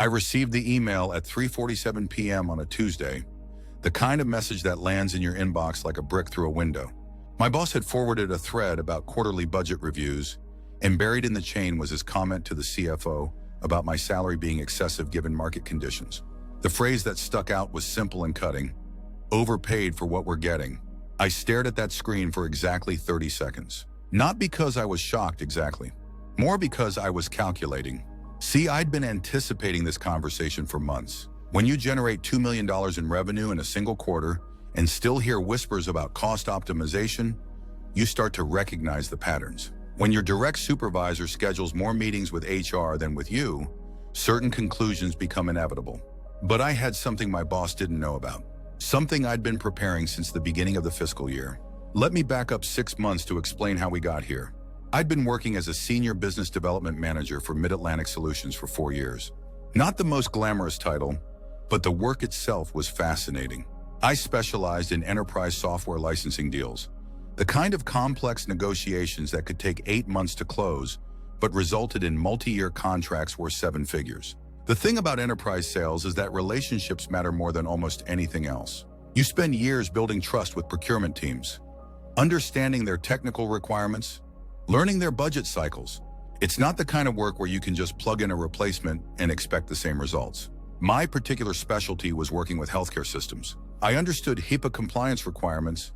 I received the email at 3:47 p.m. on a Tuesday, the kind of message that lands in your inbox like a brick through a window. My boss had forwarded a thread about quarterly budget reviews, and buried in the chain was his comment to the CFO about my salary being excessive given market conditions. The phrase that stuck out was simple and cutting: overpaid for what we're getting. I stared at that screen for exactly 30 seconds. Not because I was shocked exactly, more because I was calculating. See, I'd been anticipating this conversation for months. When you generate $2 million in revenue in a single quarter and still hear whispers about cost optimization, you start to recognize the patterns. When your direct supervisor schedules more meetings with HR than with you, certain conclusions become inevitable. But I had something my boss didn't know about. Something I'd been preparing since the beginning of the fiscal year. Let me back up 6 months to explain how we got here. I'd been working as a senior business development manager for Mid-Atlantic Solutions for 4 years. Not the most glamorous title, but the work itself was fascinating. I specialized in enterprise software licensing deals, the kind of complex negotiations that could take 8 months to close, but resulted in multi-year contracts worth 7 figures. The thing about enterprise sales is that relationships matter more than almost anything else. You spend years building trust with procurement teams, understanding their technical requirements, learning their budget cycles. It's not the kind of work where you can just plug in a replacement and expect the same results. My particular specialty was working with healthcare systems. I understood HIPAA compliance requirements,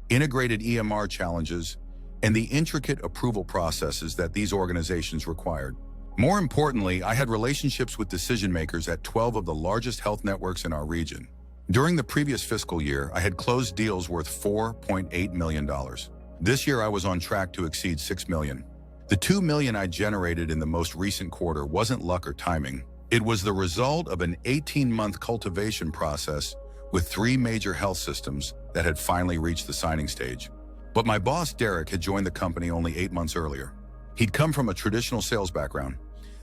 integrated EMR challenges, and the intricate approval processes that these organizations required. More importantly, I had relationships with decision makers at 12 of the largest health networks in our region. During the previous fiscal year, I had closed deals worth $4.8 million. This year, I was on track to exceed $6 million. The $2 million I generated in the most recent quarter wasn't luck or timing. It was the result of an 18-month cultivation process with 3 major health systems that had finally reached the signing stage. But my boss, Derek, had joined the company only 8 months earlier. He'd come from a traditional sales background,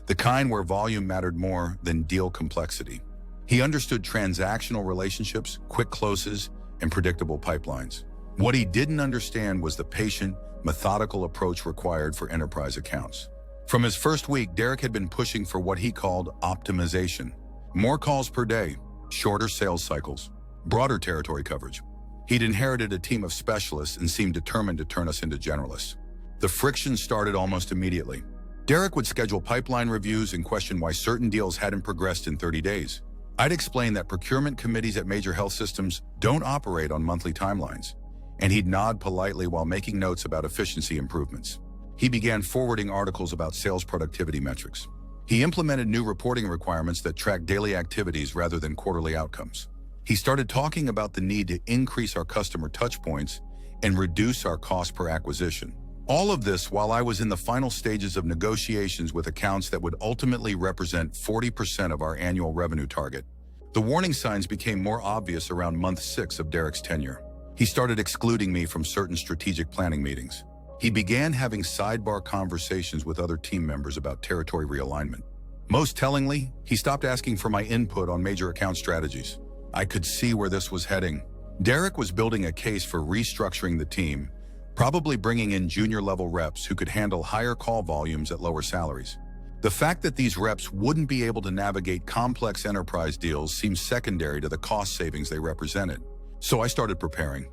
the kind where volume mattered more than deal complexity. He understood transactional relationships, quick closes, and predictable pipelines. What he didn't understand was the patient, methodical approach required for enterprise accounts. From his first week, Derek had been pushing for what he called optimization. More calls per day, shorter sales cycles, broader territory coverage. He'd inherited a team of specialists and seemed determined to turn us into generalists. The friction started almost immediately. Derek would schedule pipeline reviews and question why certain deals hadn't progressed in 30 days. I'd explain that procurement committees at major health systems don't operate on monthly timelines, and he'd nod politely while making notes about efficiency improvements. He began forwarding articles about sales productivity metrics. He implemented new reporting requirements that track daily activities rather than quarterly outcomes. He started talking about the need to increase our customer touchpoints and reduce our cost per acquisition. All of this while I was in the final stages of negotiations with accounts that would ultimately represent 40% of our annual revenue target. The warning signs became more obvious around month 6 of Derek's tenure. He started excluding me from certain strategic planning meetings. He began having sidebar conversations with other team members about territory realignment. Most tellingly, he stopped asking for my input on major account strategies. I could see where this was heading. Derek was building a case for restructuring the team, probably bringing in junior-level reps who could handle higher call volumes at lower salaries. The fact that these reps wouldn't be able to navigate complex enterprise deals seemed secondary to the cost savings they represented. So I started preparing.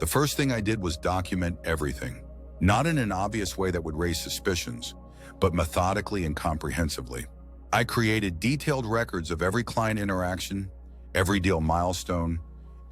The first thing I did was document everything. Not in an obvious way that would raise suspicions, but methodically and comprehensively. I created detailed records of every client interaction, every deal milestone,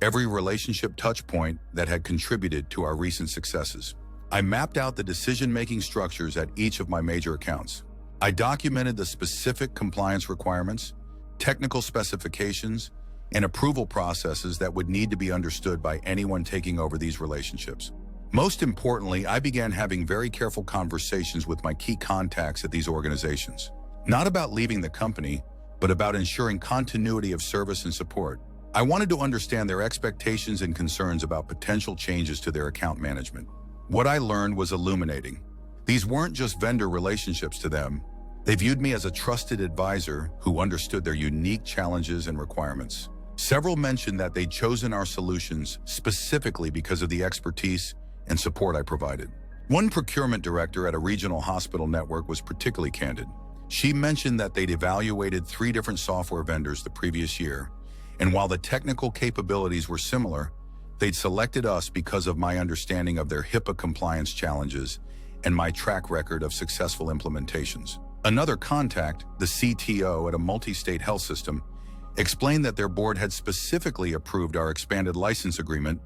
every relationship touchpoint that had contributed to our recent successes. I mapped out the decision-making structures at each of my major accounts. I documented the specific compliance requirements, technical specifications, and approval processes that would need to be understood by anyone taking over these relationships. Most importantly, I began having very careful conversations with my key contacts at these organizations. Not about leaving the company, but about ensuring continuity of service and support. I wanted to understand their expectations and concerns about potential changes to their account management. What I learned was illuminating. These weren't just vendor relationships to them. They viewed me as a trusted advisor who understood their unique challenges and requirements. Several mentioned that they'd chosen our solutions specifically because of the expertise and support I provided. One procurement director at a regional hospital network was particularly candid. She mentioned that they'd evaluated 3 different software vendors the previous year, and while the technical capabilities were similar, they'd selected us because of my understanding of their HIPAA compliance challenges and my track record of successful implementations. Another contact, the CTO at a multi-state health system, explained that their board had specifically approved our expanded license agreement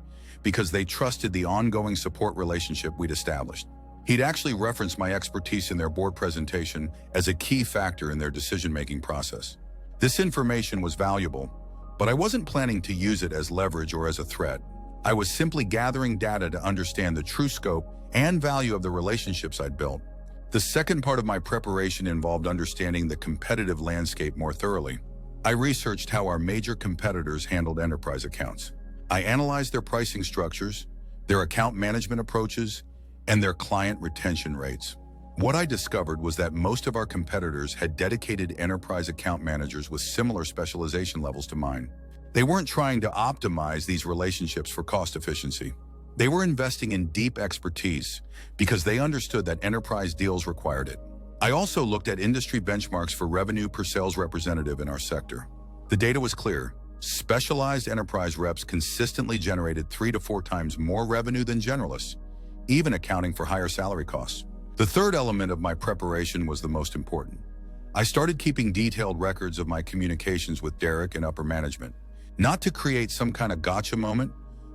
because they trusted the ongoing support relationship we'd established. He'd actually referenced my expertise in their board presentation as a key factor in their decision-making process. This information was valuable, but I wasn't planning to use it as leverage or as a threat. I was simply gathering data to understand the true scope and value of the relationships I'd built. The second part of my preparation involved understanding the competitive landscape more thoroughly. I researched how our major competitors handled enterprise accounts. I analyzed their pricing structures, their account management approaches, and their client retention rates. What I discovered was that most of our competitors had dedicated enterprise account managers with similar specialization levels to mine. They weren't trying to optimize these relationships for cost efficiency. They were investing in deep expertise because they understood that enterprise deals required it. I also looked at industry benchmarks for revenue per sales representative in our sector. The data was clear. Specialized enterprise reps consistently generated 3 to 4 times more revenue than generalists, even accounting for higher salary costs. The third element of my preparation was the most important. I started keeping detailed records of my communications with Derek and upper management, not to create some kind of gotcha moment,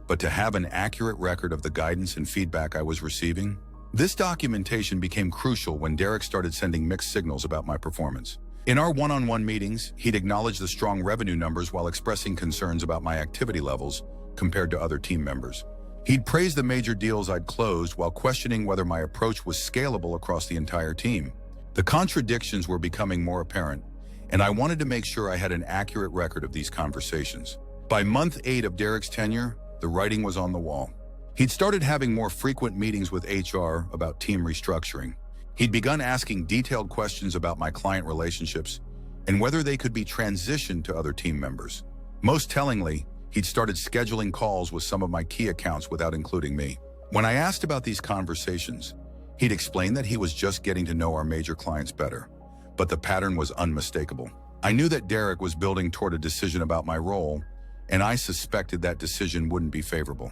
but to have an accurate record of the guidance and feedback I was receiving. This documentation became crucial when Derek started sending mixed signals about my performance. In our one-on-one meetings, he'd acknowledge the strong revenue numbers while expressing concerns about my activity levels compared to other team members. He'd praise the major deals I'd closed while questioning whether my approach was scalable across the entire team. The contradictions were becoming more apparent, and I wanted to make sure I had an accurate record of these conversations. By month 8 of Derek's tenure, the writing was on the wall. He'd started having more frequent meetings with HR about team restructuring. He'd begun asking detailed questions about my client relationships and whether they could be transitioned to other team members. Most tellingly, he'd started scheduling calls with some of my key accounts without including me. When I asked about these conversations, he'd explained that he was just getting to know our major clients better, but the pattern was unmistakable. I knew that Derek was building toward a decision about my role, and I suspected that decision wouldn't be favorable.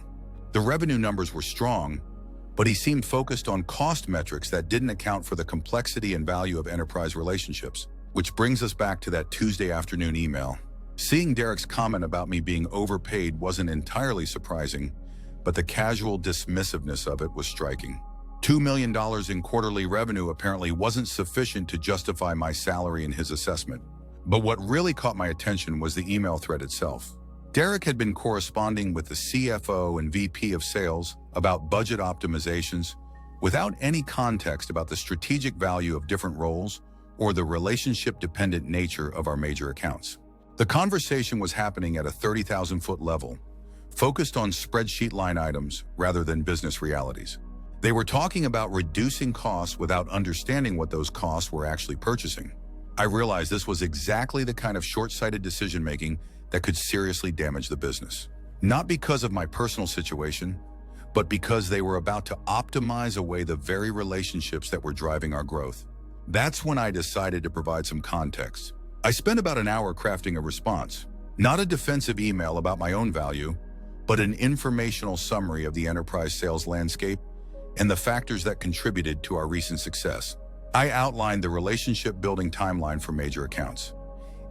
The revenue numbers were strong, but he seemed focused on cost metrics that didn't account for the complexity and value of enterprise relationships. Which brings us back to that Tuesday afternoon email. Seeing Derek's comment about me being overpaid wasn't entirely surprising, but the casual dismissiveness of it was striking. $2 million in quarterly revenue apparently wasn't sufficient to justify my salary in his assessment. But what really caught my attention was the email thread itself. Derek had been corresponding with the CFO and VP of sales about budget optimizations without any context about the strategic value of different roles or the relationship-dependent nature of our major accounts. The conversation was happening at a 30,000-foot level, focused on spreadsheet line items rather than business realities. They were talking about reducing costs without understanding what those costs were actually purchasing. I realized this was exactly the kind of short-sighted decision-making that could seriously damage the business. Not because of my personal situation, but because they were about to optimize away the very relationships that were driving our growth. That's when I decided to provide some context. I spent about an hour crafting a response, not a defensive email about my own value, but an informational summary of the enterprise sales landscape and the factors that contributed to our recent success. I outlined the relationship-building timeline for major accounts,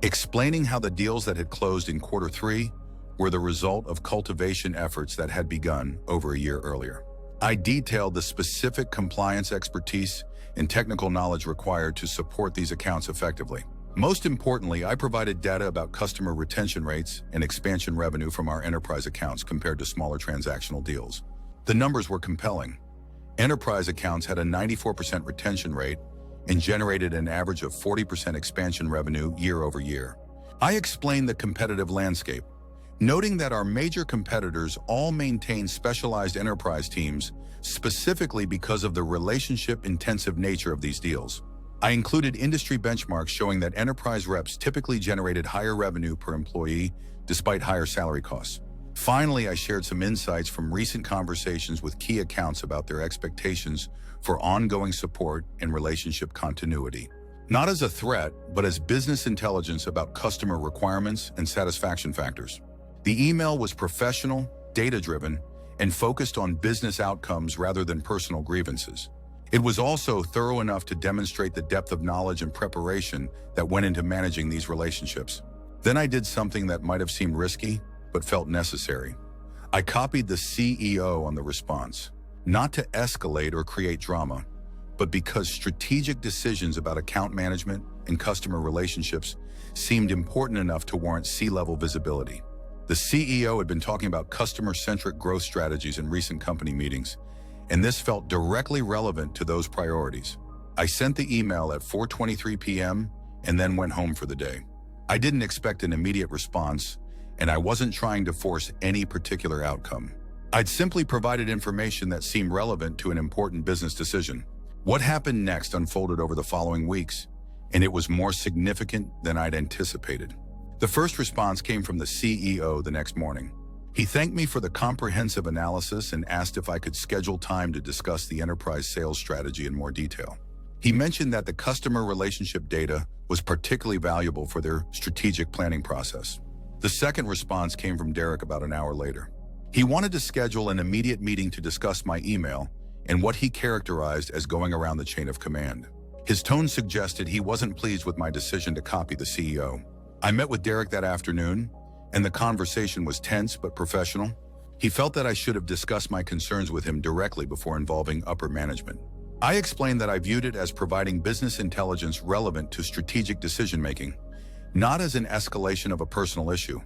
explaining how the deals that had closed in quarter 3 were the result of cultivation efforts that had begun over a year earlier. I detailed the specific compliance expertise and technical knowledge required to support these accounts effectively. Most importantly, I provided data about customer retention rates and expansion revenue from our enterprise accounts compared to smaller transactional deals. The numbers were compelling. Enterprise accounts had a 94% retention rate and generated an average of 40% expansion revenue year over year. I explained the competitive landscape, noting that our major competitors all maintain specialized enterprise teams specifically because of the relationship-intensive nature of these deals. I included industry benchmarks showing that enterprise reps typically generated higher revenue per employee despite higher salary costs. Finally, I shared some insights from recent conversations with key accounts about their expectations for ongoing support and relationship continuity. not as a threat, but as business intelligence about customer requirements and satisfaction factors. The email was professional, data-driven, and focused on business outcomes rather than personal grievances. It was also thorough enough to demonstrate the depth of knowledge and preparation that went into managing these relationships. Then I did something that might have seemed risky, but felt necessary. I copied the CEO on the response, not to escalate or create drama, but because strategic decisions about account management and customer relationships seemed important enough to warrant C-level visibility. The CEO had been talking about customer-centric growth strategies in recent company meetings, and this felt directly relevant to those priorities. I sent the email at 4:23 p.m. and then went home for the day. I didn't expect an immediate response, and I wasn't trying to force any particular outcome. I'd simply provided information that seemed relevant to an important business decision. What happened next unfolded over the following weeks, and it was more significant than I'd anticipated. The first response came from the CEO the next morning. He thanked me for the comprehensive analysis and asked if I could schedule time to discuss the enterprise sales strategy in more detail. He mentioned that the customer relationship data was particularly valuable for their strategic planning process. The second response came from Derek about an hour later. He wanted to schedule an immediate meeting to discuss my email and what he characterized as going around the chain of command. His tone suggested he wasn't pleased with my decision to copy the CEO. I met with Derek that afternoon, and the conversation was tense but professional. He felt that I should have discussed my concerns with him directly before involving upper management. I explained that I viewed it as providing business intelligence relevant to strategic decision-making, not as an escalation of a personal issue.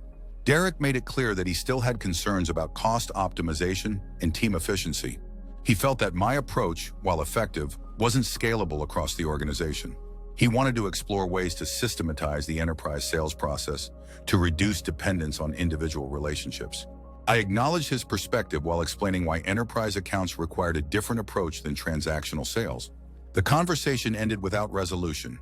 Derek made it clear that he still had concerns about cost optimization and team efficiency. He felt that my approach, while effective, wasn't scalable across the organization. He wanted to explore ways to systematize the enterprise sales process to reduce dependence on individual relationships. I acknowledged his perspective while explaining why enterprise accounts required a different approach than transactional sales. The conversation ended without resolution,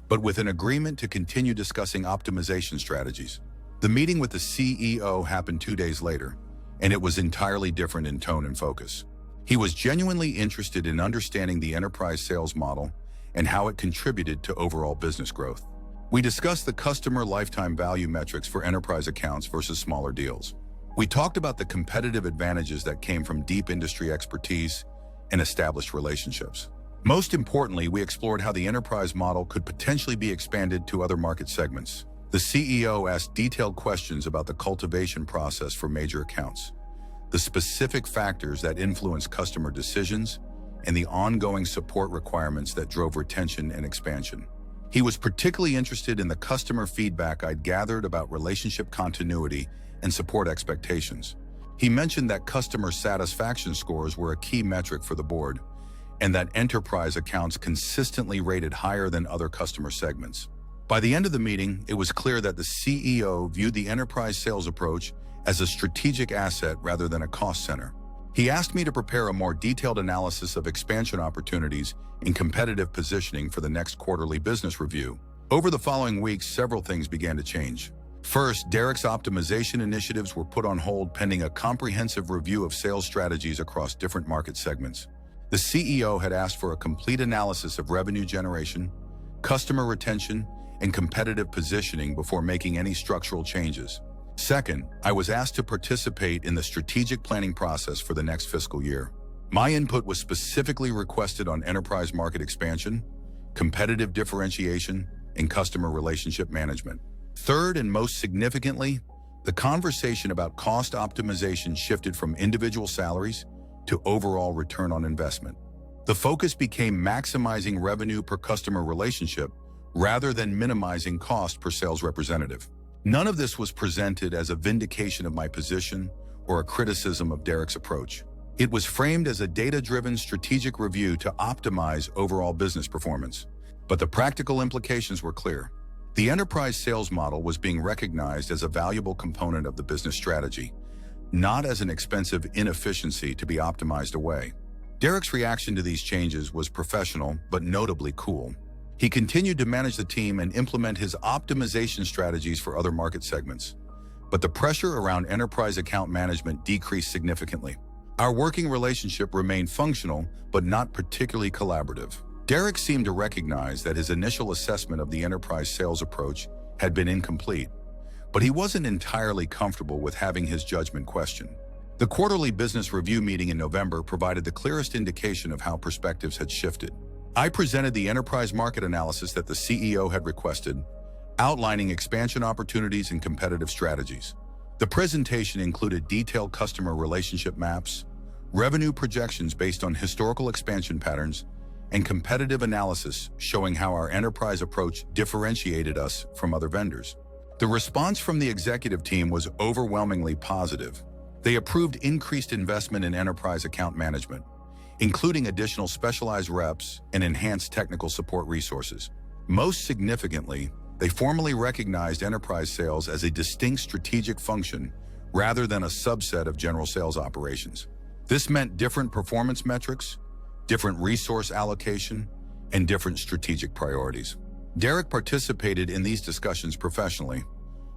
but with an agreement to continue discussing optimization strategies. The meeting with the CEO happened 2 days later, and it was entirely different in tone and focus. He was genuinely interested in understanding the enterprise sales model and how it contributed to overall business growth. We discussed the customer lifetime value metrics for enterprise accounts versus smaller deals. We talked about the competitive advantages that came from deep industry expertise and established relationships. Most importantly, we explored how the enterprise model could potentially be expanded to other market segments. The CEO asked detailed questions about the cultivation process for major accounts, the specific factors that influence customer decisions, and the ongoing support requirements that drove retention and expansion. He was particularly interested in the customer feedback I'd gathered about relationship continuity and support expectations. He mentioned that customer satisfaction scores were a key metric for the board, and that enterprise accounts consistently rated higher than other customer segments. By the end of the meeting, it was clear that the CEO viewed the enterprise sales approach as a strategic asset rather than a cost center. He asked me to prepare a more detailed analysis of expansion opportunities and competitive positioning for the next quarterly business review. Over the following weeks, several things began to change. First, Derek's optimization initiatives were put on hold pending a comprehensive review of sales strategies across different market segments. The CEO had asked for a complete analysis of revenue generation, customer retention, and competitive positioning before making any structural changes. Second, I was asked to participate in the strategic planning process for the next fiscal year. My input was specifically requested on enterprise market expansion, competitive differentiation, and customer relationship management. Third, and most significantly, the conversation about cost optimization shifted from individual salaries to overall return on investment. The focus became maximizing revenue per customer relationship rather than minimizing cost per sales representative. None of this was presented as a vindication of my position or a criticism of Derek's approach. It was framed as a data-driven strategic review to optimize overall business performance. But the practical implications were clear. The enterprise sales model was being recognized as a valuable component of the business strategy, not as an expensive inefficiency to be optimized away. Derek's reaction to these changes was professional, but notably cool. He continued to manage the team and implement his optimization strategies for other market segments. But the pressure around enterprise account management decreased significantly. Our working relationship remained functional, but not particularly collaborative. Derek seemed to recognize that his initial assessment of the enterprise sales approach had been incomplete, but he wasn't entirely comfortable with having his judgment questioned. The quarterly business review meeting in November provided the clearest indication of how perspectives had shifted. I presented the enterprise market analysis that the CEO had requested, outlining expansion opportunities and competitive strategies. The presentation included detailed customer relationship maps, revenue projections based on historical expansion patterns, and competitive analysis showing how our enterprise approach differentiated us from other vendors. The response from the executive team was overwhelmingly positive. They approved increased investment in enterprise account management, including additional specialized reps and enhanced technical support resources. Most significantly, they formally recognized enterprise sales as a distinct strategic function rather than a subset of general sales operations. This meant different performance metrics, different resource allocation, and different strategic priorities. Derek participated in these discussions professionally,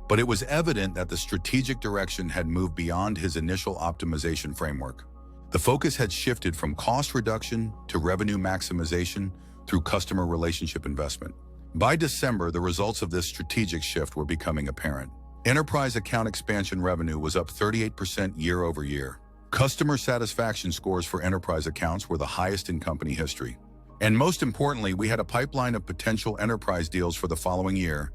but it was evident that the strategic direction had moved beyond his initial optimization framework. The focus had shifted from cost reduction to revenue maximization through customer relationship investment. By December, the results of this strategic shift were becoming apparent. Enterprise account expansion revenue was up 38% year over year. Customer satisfaction scores for enterprise accounts were the highest in company history. And most importantly, we had a pipeline of potential enterprise deals for the following year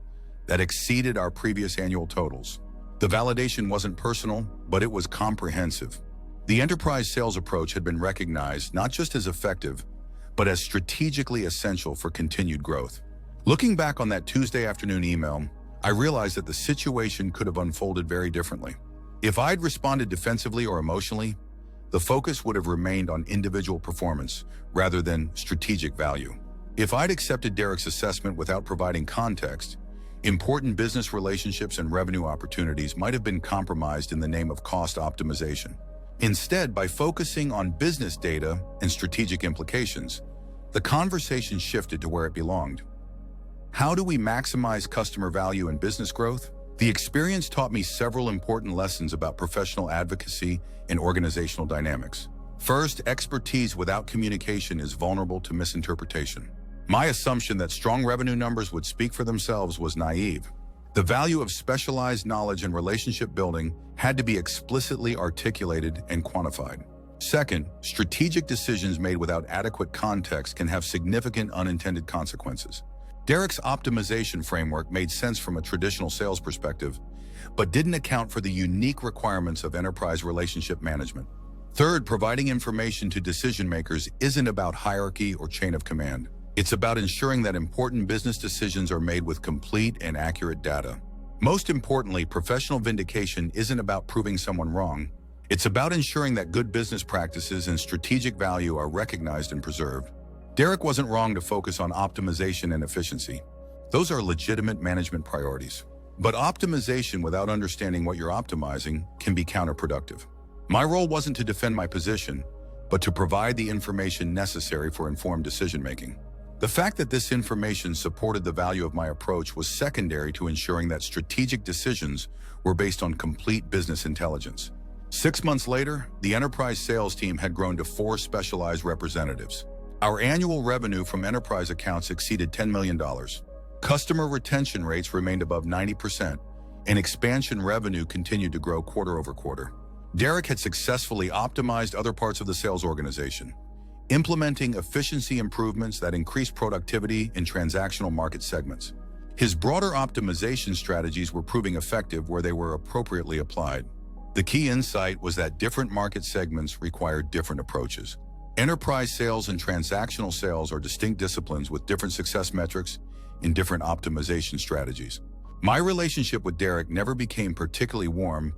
that exceeded our previous annual totals. The validation wasn't personal, but it was comprehensive. The enterprise sales approach had been recognized not just as effective, but as strategically essential for continued growth. Looking back on that Tuesday afternoon email, I realized that the situation could have unfolded very differently. If I'd responded defensively or emotionally, the focus would have remained on individual performance rather than strategic value. If I'd accepted Derek's assessment without providing context, important business relationships and revenue opportunities might have been compromised in the name of cost optimization. Instead, by focusing on business data and strategic implications, the conversation shifted to where it belonged. How do we maximize customer value and business growth? The experience taught me several important lessons about professional advocacy and organizational dynamics. First, expertise without communication is vulnerable to misinterpretation. My assumption that strong revenue numbers would speak for themselves was naive. The value of specialized knowledge and relationship building had to be explicitly articulated and quantified. Second, strategic decisions made without adequate context can have significant unintended consequences. Derek's optimization framework made sense from a traditional sales perspective, but didn't account for the unique requirements of enterprise relationship management. Third, providing information to decision makers isn't about hierarchy or chain of command. It's about ensuring that important business decisions are made with complete and accurate data. Most importantly, professional vindication isn't about proving someone wrong. It's about ensuring that good business practices and strategic value are recognized and preserved. Derek wasn't wrong to focus on optimization and efficiency. Those are legitimate management priorities. But optimization without understanding what you're optimizing can be counterproductive. My role wasn't to defend my position, but to provide the information necessary for informed decision-making. The fact that this information supported the value of my approach was secondary to ensuring that strategic decisions were based on complete business intelligence. 6 months later, the enterprise sales team had grown to 4 specialized representatives. Our annual revenue from enterprise accounts exceeded $10 million. Customer retention rates remained above 90%, and expansion revenue continued to grow quarter over quarter. Derek had successfully optimized other parts of the sales organization, implementing efficiency improvements that increased productivity in transactional market segments. His broader optimization strategies were proving effective where they were appropriately applied. The key insight was that different market segments required different approaches. Enterprise sales and transactional sales are distinct disciplines with different success metrics and different optimization strategies. My relationship with Derek never became particularly warm,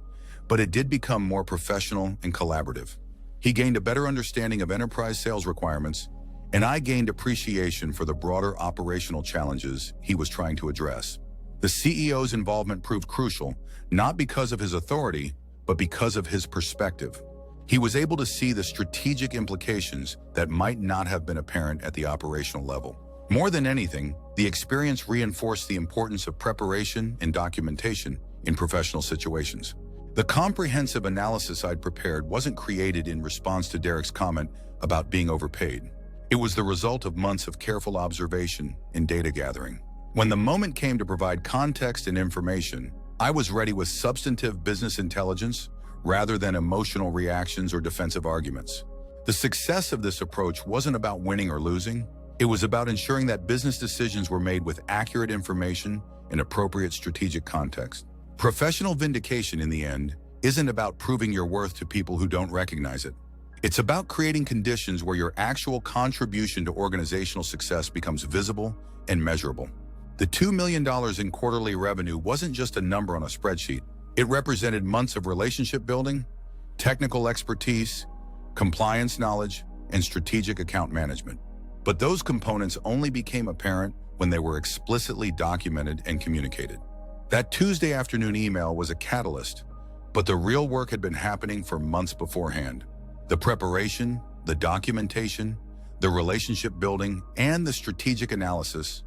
but it did become more professional and collaborative. He gained a better understanding of enterprise sales requirements, and I gained appreciation for the broader operational challenges he was trying to address. The CEO's involvement proved crucial, not because of his authority, but because of his perspective. He was able to see the strategic implications that might not have been apparent at the operational level. More than anything, the experience reinforced the importance of preparation and documentation in professional situations. The comprehensive analysis I'd prepared wasn't created in response to Derek's comment about being overpaid. It was the result of months of careful observation and data gathering. When the moment came to provide context and information, I was ready with substantive business intelligence rather than emotional reactions or defensive arguments. The success of this approach wasn't about winning or losing. It was about ensuring that business decisions were made with accurate information and appropriate strategic context. Professional vindication, in the end, isn't about proving your worth to people who don't recognize it. It's about creating conditions where your actual contribution to organizational success becomes visible and measurable. The $2 million in quarterly revenue wasn't just a number on a spreadsheet. It represented months of relationship building, technical expertise, compliance knowledge, and strategic account management. But those components only became apparent when they were explicitly documented and communicated. That Tuesday afternoon email was a catalyst, but the real work had been happening for months beforehand. The preparation, the documentation, the relationship building, and the strategic analysis,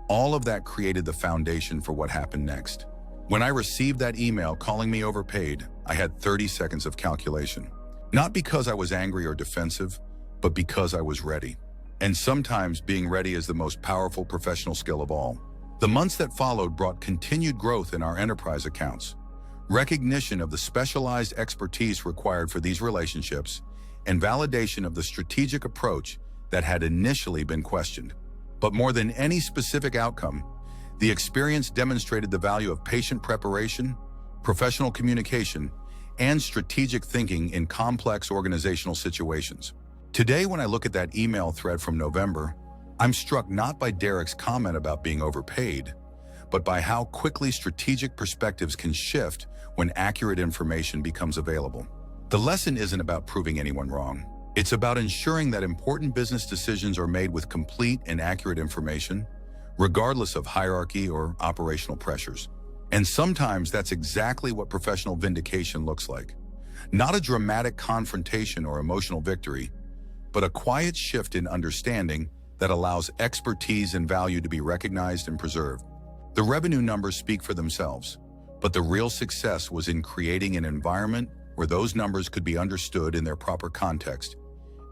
all of that created the foundation for what happened next. When I received that email calling me overpaid, I had 30 seconds of calculation. Not because I was angry or defensive, but because I was ready. And sometimes being ready is the most powerful professional skill of all. The months that followed brought continued growth in our enterprise accounts, recognition of the specialized expertise required for these relationships, and validation of the strategic approach that had initially been questioned. But more than any specific outcome, the experience demonstrated the value of patient preparation, professional communication, and strategic thinking in complex organizational situations. Today, when I look at that email thread from November, I'm struck not by Derek's comment about being overpaid, but by how quickly strategic perspectives can shift when accurate information becomes available. The lesson isn't about proving anyone wrong. It's about ensuring that important business decisions are made with complete and accurate information, regardless of hierarchy or operational pressures. And sometimes that's exactly what professional vindication looks like. Not a dramatic confrontation or emotional victory, but a quiet shift in understanding that allows expertise and value to be recognized and preserved. The revenue numbers speak for themselves, but the real success was in creating an environment where those numbers could be understood in their proper context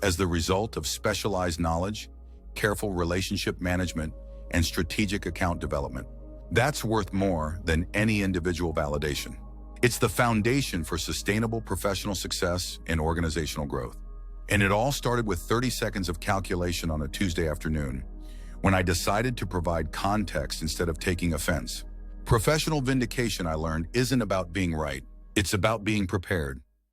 as the result of specialized knowledge, careful relationship management, and strategic account development. That's worth more than any individual validation. It's the foundation for sustainable professional success and organizational growth. And it all started with 30 seconds of calculation on a Tuesday afternoon, when I decided to provide context instead of taking offense. Professional vindication, I learned, isn't about being right. It's about being prepared.